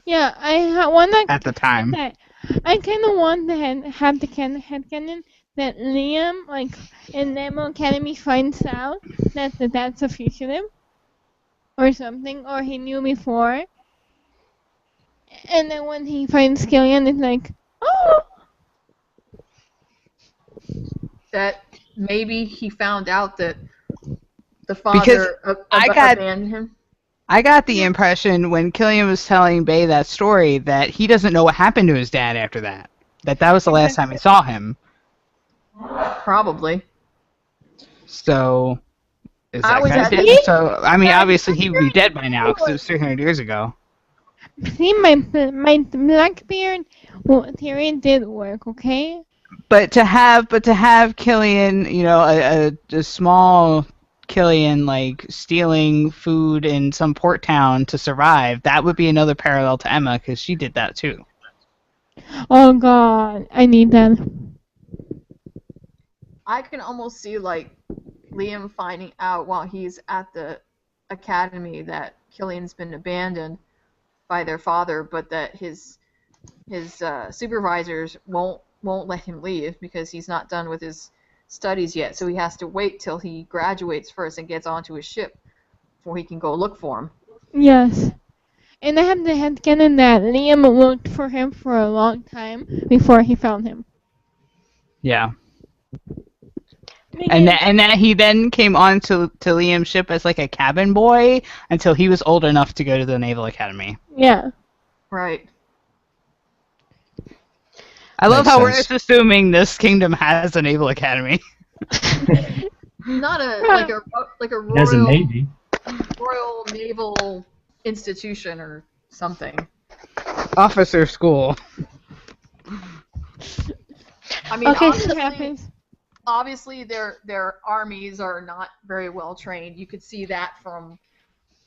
Yeah, I want to. at the time. That I kind of want to have the headcanon that Liam, like, in Nemo Academy finds out that the dad's a fugitive or something, or he knew before. And then when he finds Killian, it's like, oh! that maybe he found out that the Because father abandoned him. I got the impression when Killian was telling Bay that story that he doesn't know what happened to his dad after that. That was the last time he saw him. Probably. So, is I that was kind of at it? the- So, I mean, obviously he would be dead by now because it was 300 years ago. See, my Blackbeard theory did work, okay? But to have Killian, a small Killian like stealing food in some port town to survive, that would be another parallel to Emma because she did that too. Oh god, I need that. I can almost see like Liam finding out while he's at the academy that Killian's been abandoned by their father, but that his supervisors won't let him leave because he's not done with his studies yet. So he has to wait till he graduates first and gets onto his ship before he can go look for him. Yes. And I have the headcanon that Liam looked for him for a long time before he found him. Yeah. And that he then came on to Liam's ship as like a cabin boy until he was old enough to go to the Naval Academy. Yeah. Right. I love Makes how we're sense. just assuming this kingdom has a Naval Academy. Not a like a It has a navy. royal naval institution or something. Officer school. I mean, Okay, What happens? obviously their armies are not very well trained. You could see that from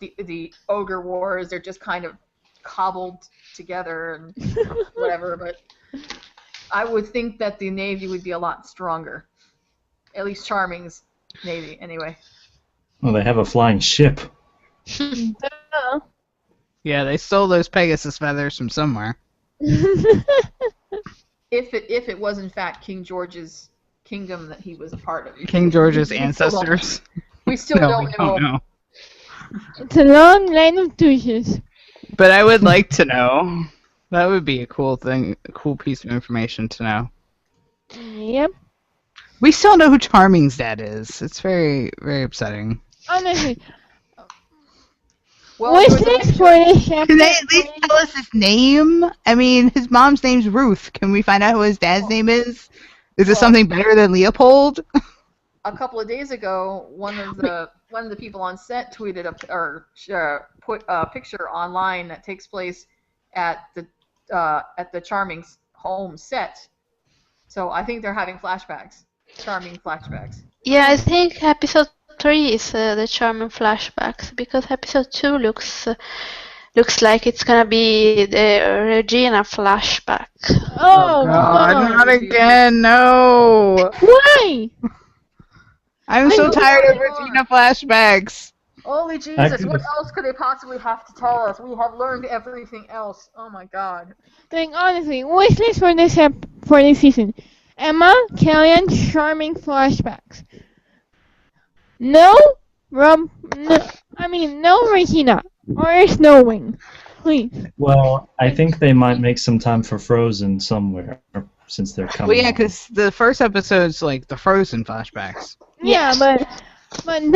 the ogre wars. They're just kind of cobbled together and whatever. But I would think that the navy would be a lot stronger. At least Charming's navy, anyway. Well, they have a flying ship. Duh. Yeah, they stole those Pegasus feathers from somewhere. If it was in fact King George's kingdom that he was a part of. King George's We still don't- ancestors. We still No, don't we know. don't know. It's a long line of douches. But I would like to know. That would be a cool thing, a cool piece of information to know. Yep. We still know who Charming's dad is. It's very, very upsetting. Honestly. Well, What's there was a next for this chapter? Can they at least tell us his name? I mean, his mom's name's Ruth. Can we find out who his dad's name is? Is it something better than Leopold? a couple of days ago, one of the people on set tweeted put a picture online that takes place at the Charming's home set. So I think they're having flashbacks, Charming flashbacks. Yeah, I think episode 3 is the charming flashbacks because episode 2 looks like it's gonna be the Regina flashback. Oh, God, no. not again, no! Why? I'm so know tired of what they Regina flashbacks. Holy Jesus, could've- what else could they possibly have to tell us? We have learned everything else. Oh my God. Like, honestly, what's next for this season? Emma, Kellyanne, charming flashbacks. No, no, no Regina or Snowwing, please. Well, I think they might make some time for Frozen somewhere since they're coming. Well, yeah, on. because the first episode's like the Frozen flashbacks. Yeah, but I know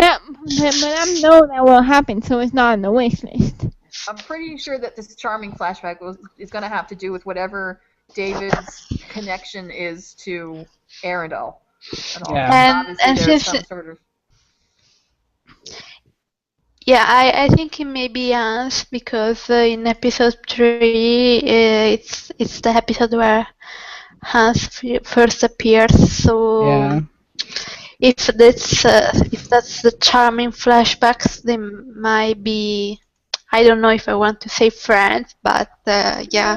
that will happen, so it's not on the wish list. I'm pretty sure that this Charming flashback is going to have to do with whatever David's connection is to Arendelle. And all. Yeah. Obviously And there's since some sort of... yeah, I think it may be Hans because in episode 3 it's the episode where Hans first appears. So Yeah. if that's the charming flashbacks, they might be. I don't know if I want to say friends, but yeah.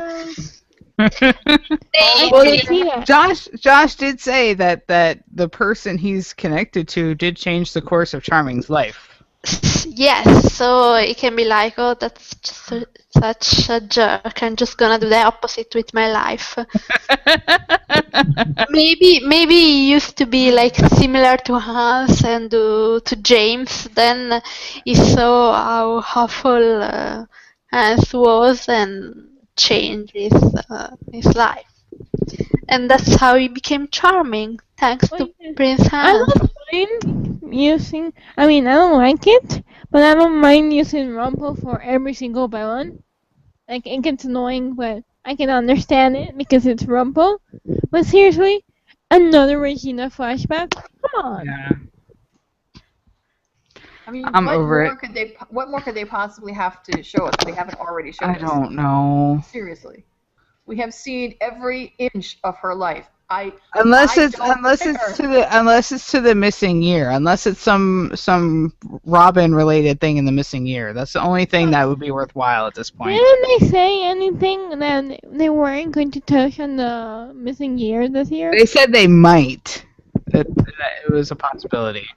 Well, they see that. Josh did say that the person he's connected to did change the course of Charming's life. Yes, so it can be like, oh, that's just such a jerk. I'm just gonna do the opposite with my life. Maybe he used to be like similar to Hans and to James. Then he saw how awful Hans was and changed his life. And that's how he became charming, thanks to Prince I Hans. don't mind using. I don't like it, but I don't mind using Rumple for every single villain. Like, it gets annoying, but I can understand it because it's Rumple. But seriously, another Regina flashback? Come on. Yeah. I mean, I'm over it. What more could they possibly have to show us that they haven't already shown I us? don't know. Seriously. We have seen every inch of her life. Unless I it's don't to the missing year. Unless it's some Robin related thing in the missing year. That's the only thing that would be worthwhile at this point. Didn't they say anything that they weren't going to touch on the missing year this year? They said they might. That it was a possibility.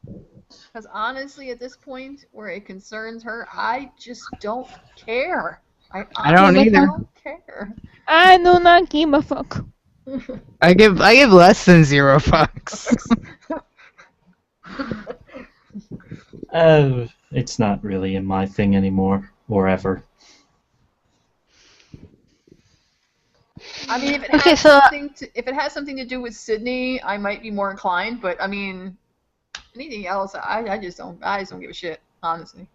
Because honestly, at this point where it concerns her, I just don't care. I don't honestly either. don't care. I do not give a fuck. I give less than 0 fucks. It's not really in my thing anymore, or ever. I mean, if it Okay, has so something to do with Sydney, I might be more inclined. But I mean, anything else, I just don't give a shit, honestly.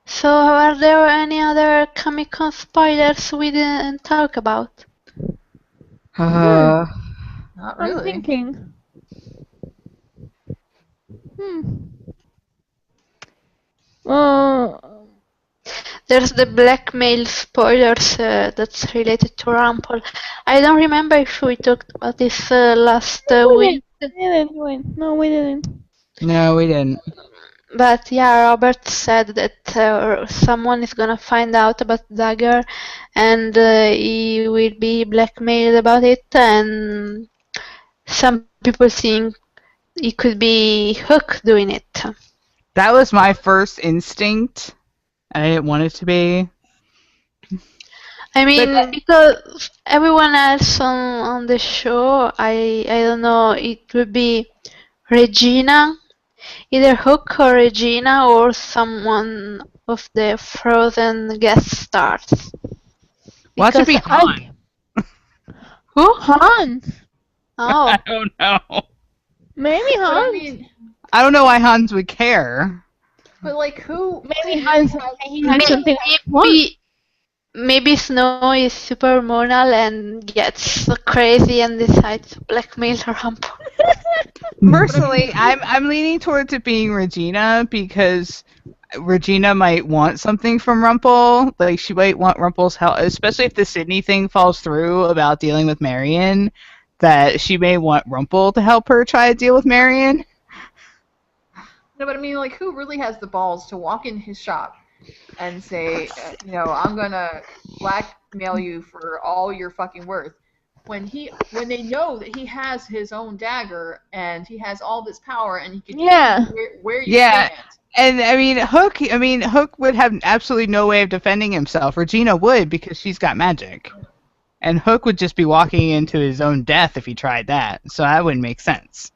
so are there any other Comic-Con spoilers we didn't talk about? Uh, Not I'm really. thinking. Well, There's the blackmail spoilers that's related to Rumple. I don't remember if we talked about this last week, we didn't. Wait. No, we didn't. no, we didn't. but yeah, Robert said that someone is gonna find out about Dagger, and he will be blackmailed about it, and some people think it could be Hook doing it. That was my first instinct, and I didn't want it to be. I mean, But- because everyone else on the show, I don't know, it would be Regina, either Hook or Regina or someone of the Frozen guest stars. Watch it be Because Han. Who? Hans. Oh, I don't know. Maybe But I Hans. mean, I don't know why Hans would care. but like who? Maybe Hans. He has something. maybe Snow is super hormonal and gets crazy and decides to blackmail Rumple. Personally, I'm leaning towards it being Regina because Regina might want something from Rumple. Like she might want Rumple's help, especially if the Sydney thing falls through about dealing with Marion. That she may want Rumple to help her try to deal with Marion. No, but I mean, like, who really has the balls to walk in his shop and say, I'm gonna blackmail you for all your fucking worth, when they know that he has his own dagger and he has all this power and he can Yeah. where you Yeah. stand. And Hook would have absolutely no way of defending himself. Regina would because she's got magic. And Hook would just be walking into his own death if he tried that. So that wouldn't make sense.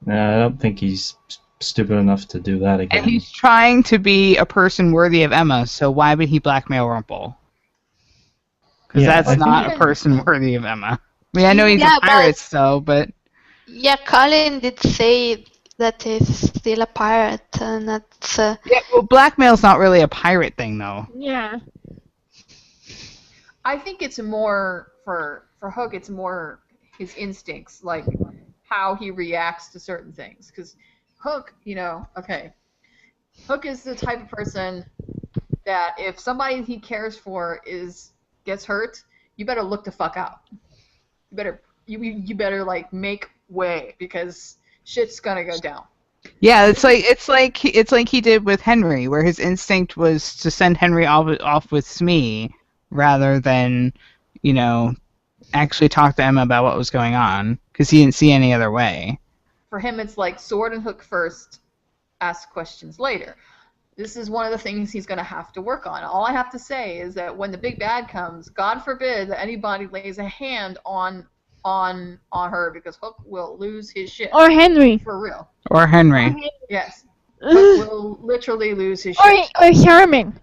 I don't think he's stupid enough to do that again. And he's trying to be a person worthy of Emma, so why would he blackmail Rumple? Because Yeah, I that's think not a he- person worthy of Emma. I mean, I know he's Yeah, a pirate, but Yeah, Colin did say that he's still a pirate, and that's yeah, well, blackmail's not really a pirate thing, though. Yeah. I think it's more for Hook. It's more his instincts, like how he reacts to certain things. Because Hook, Hook is the type of person that if somebody he cares for gets hurt, you better look the fuck out. You better like make way because shit's gonna go down. Yeah, it's like he did with Henry, where his instinct was to send Henry off with Smee rather than, actually talk to Emma about what was going on because he didn't see any other way. For him, it's like sword and hook first, ask questions later. This is one of the things he's going to have to work on. All I have to say is that when the big bad comes, God forbid that anybody lays a hand on her because Hook will lose his shit. Or Henry. For real. Or Henry. Yes. Hook will literally lose his shit. Or Charming.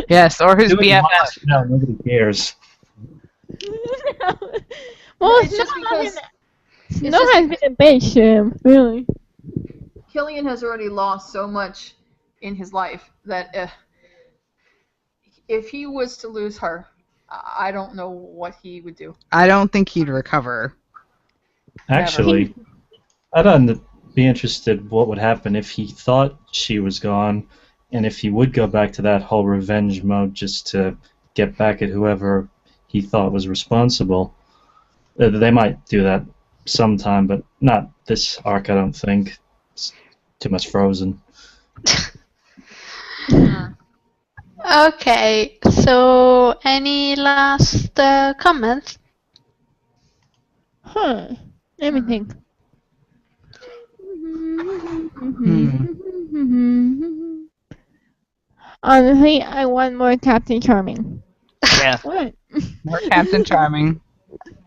Yes, or his Do it BFF. once, no, nobody cares. Well, It's just because Snow has been a bitch, really. Killian has already lost so much in his life that if he was to lose her, I don't know what he would do. I don't think he'd recover. Actually, I'd be interested what would happen if he thought she was gone, and if he would go back to that whole revenge mode just to get back at whoever he thought was responsible. They might do that sometime, but not this arc, I don't think. It's too much Frozen. okay. So, any last comments? Huh. Let me think. Honestly, I want more Captain Charming. Yeah, What? more Captain Charming.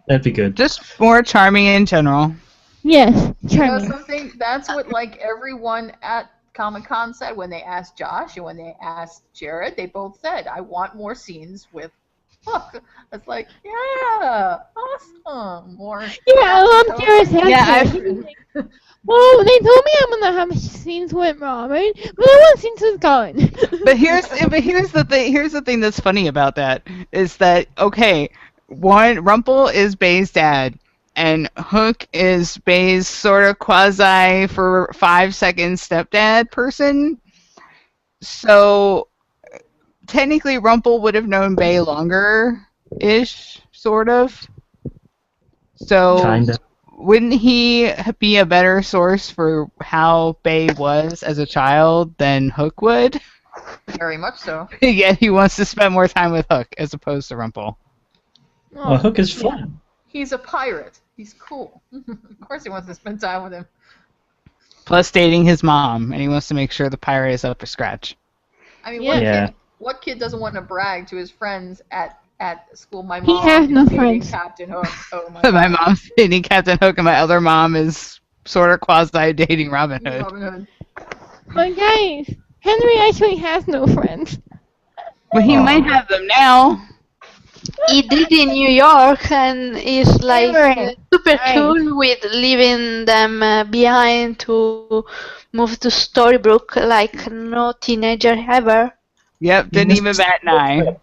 That'd be good. Just more charming in general. Yes, You know Charming. something? That's what like everyone at Comic-Con said when they asked Josh and when they asked Jared, they both said, I want more scenes with Hook. It's like, yeah, awesome. More. Yeah, I love Jared's answer. Yeah, He was like, well, they told me I'm gonna have scenes with Robin, but I want scenes with Colin. But here's the thing. Here's the thing that's funny about that is that okay, one Rumple is Bay's dad, and Hook is Bay's sort of quasi for 5 seconds stepdad person. So technically, Rumple would have known Bay longer, ish, sort of. So Kinda. wouldn't he be a better source for how Bay was as a child than Hook would? Very much so. Yet he wants to spend more time with Hook as opposed to Rumple. Well, Hook is fun. He's a pirate. He's cool. Of course he wants to spend time with him. Plus dating his mom, and he wants to make sure the pirate is up to scratch. I mean, Yeah. what kid doesn't want to brag to his friends at school? My He mom has is no dating friends. Captain Hook. Oh my My God. mom's dating Captain Hook, and my other mom is sort of quasi dating Robin Hood. Robin Hood. But guys, Henry actually has no friends. Well, he might have them now. He did in New York and is like Right. super Right. cool with leaving them behind to move to Storybrooke like no teenager ever. Yep, didn't even bat an eye.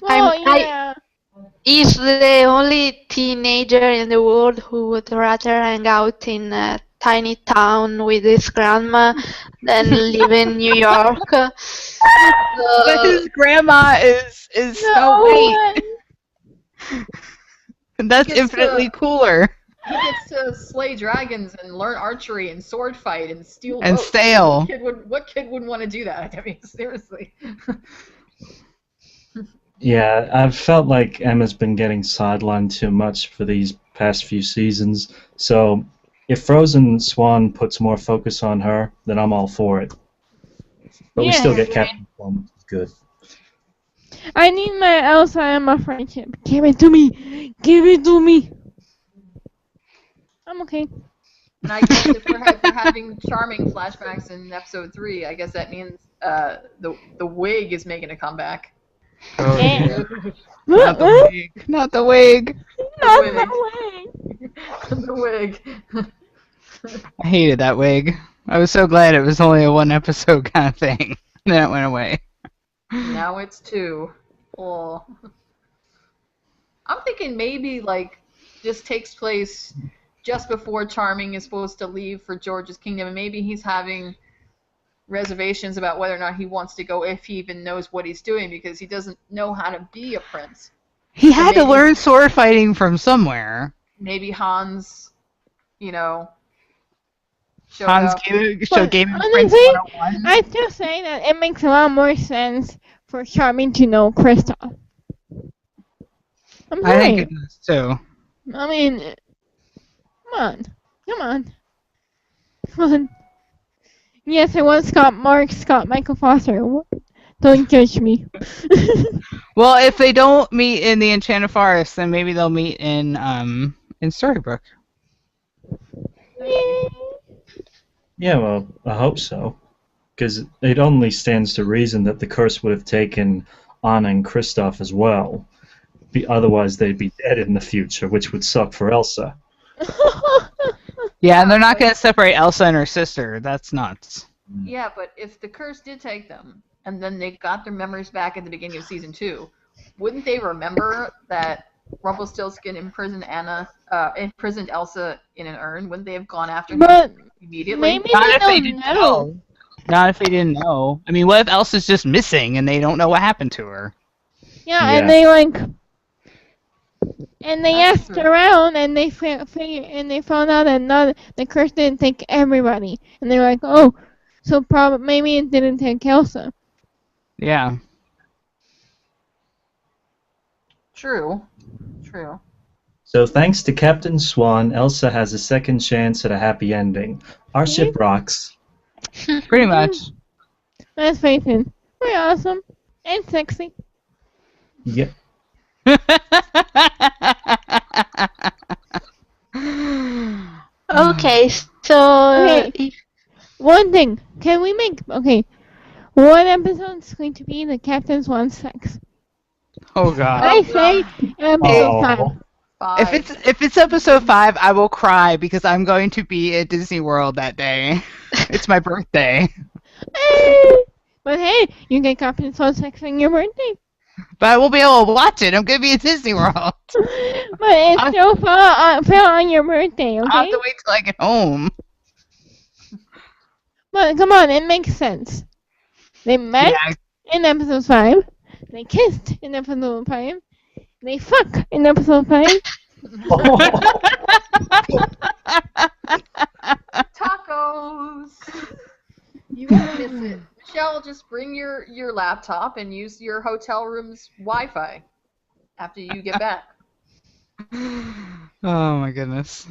Well, I- yeah. He's the only teenager in the world who would rather hang out in a tiny town with his grandma than live in New York. But his grandma is Snow No White. one. And that's Gets to- infinitely cooler. He gets to slay dragons and learn archery and sword fight and steal And boats. sail. What kid wouldn't want to do that? I mean, seriously. Yeah, I've felt like Emma's been getting sidelined too much for these past few seasons. So if Frozen Swan puts more focus on her, then I'm all for it. But we still Yeah. get Captain Swan, which is good. I need my Elsa and my friendship. Give it to me. Give it to me. I'm okay. And I guess if we're having charming flashbacks in episode 3, I guess that means the wig is making a comeback. Oh, Yeah. yeah. Not the wig. Not the wig. Not wig. the way. The wig. I hated that wig. I was so glad it was only a one episode kind of thing. And then it went away. Now it's 2. Oh. I'm thinking maybe like this takes place just before Charming is supposed to leave for George's kingdom, and maybe he's having reservations about whether or not he wants to go, if he even knows what he's doing, because he doesn't know how to be a prince. He had to maybe- learn sword fighting from somewhere. Maybe Hans, showed Hans up. gave him Honestly, Prince 101. I still say that it makes a lot more sense for Charming to know Kristoff. I'm I think sorry. it does too. I mean, come on. Come on. Come on. Yes, I want Scott Michael Foster. Don't judge me. Well, if they don't meet in the Enchanted Forest, then maybe they'll meet in Storybrooke. Yay. Yeah, well, I hope so. Because it only stands to reason that the curse would have taken Anna and Kristoff as well. Otherwise, they'd be dead in the future, which would suck for Elsa. Yeah, and they're not going to separate Elsa and her sister. That's nuts. Yeah, but if the curse did take them, and then they got their memories back at the beginning of season 2, wouldn't they remember that Rumpelstiltskin imprisoned imprisoned Elsa in an urn? Wouldn't they have gone after him But immediately? maybe Not they if they don't didn't know. know. Not if they didn't know. I mean, what if Elsa's just missing and they don't know what happened to her? Yeah, Yeah. and they and they That's asked true. around, and they they found out that the curse didn't take everybody, and they're like, oh, so maybe it didn't take Elsa. Yeah. True. True. So thanks to Captain Swan, Elsa has a second chance at a happy ending. Our ship rocks. Pretty much. Let's face it, we're awesome and sexy. Yep. Okay, so Okay. one thing. Can we make one episode's going to be the Captain Swan sex. Oh God. I say episode 5. Oh. If it's episode 5, I will cry because I'm going to be at Disney World that day. It's my birthday. But hey, you get Captain Swan sex on your birthday. But I won't be able to watch it. I'm gonna be at Disney World. But it's still fell on your birthday, okay? I'll have to wait till I get home. But come on, it makes sense. They met Yeah. in episode 5. They kissed in episode 5. They fuck in episode 5. Tacos. You won't miss it. Michelle, just bring your laptop and use your hotel room's Wi-Fi after you get back. Oh my goodness.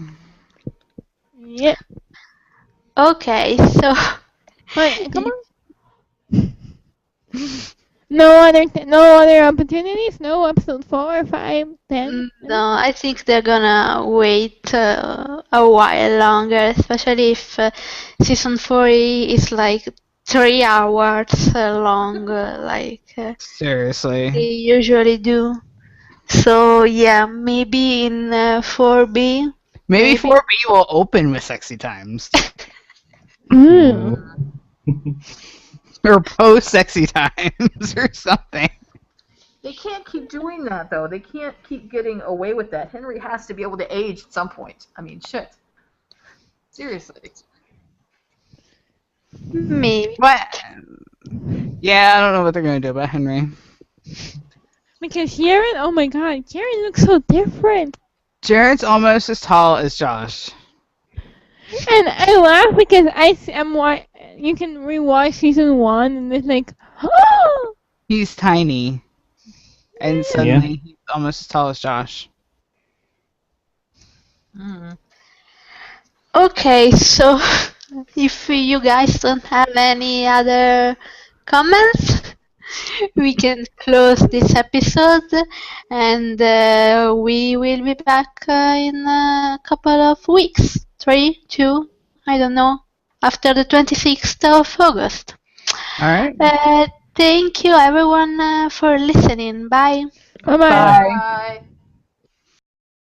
Yeah. Okay, so But come on. No other opportunities. No episode 4 or 5, 10. no, I think they're gonna wait a while longer, especially if season 4 is like 3 hours long, like Seriously. they usually do. So yeah, maybe in 4B. Maybe 4B will open with sexy times. Mm. Or post sexy times or something. They can't keep doing that, though. They can't keep getting away with that. Henry has to be able to age at some point. I mean, shit. Seriously. Maybe. What? Yeah, I don't know what they're gonna do about Henry. Because Sharon, oh my god, Sharon looks so different. Jared's almost as tall as Josh. And I laugh because you can rewatch season 1 and it's like, oh! He's tiny. And suddenly he's almost as tall as Josh. Mm. Okay, so if you guys don't have any other comments, we can close this episode, and we will be back in a couple of weeks. 3, 2, I don't know, after the 26th of August. Alright. Thank you everyone for listening. Bye. Bye-bye. Bye. Bye.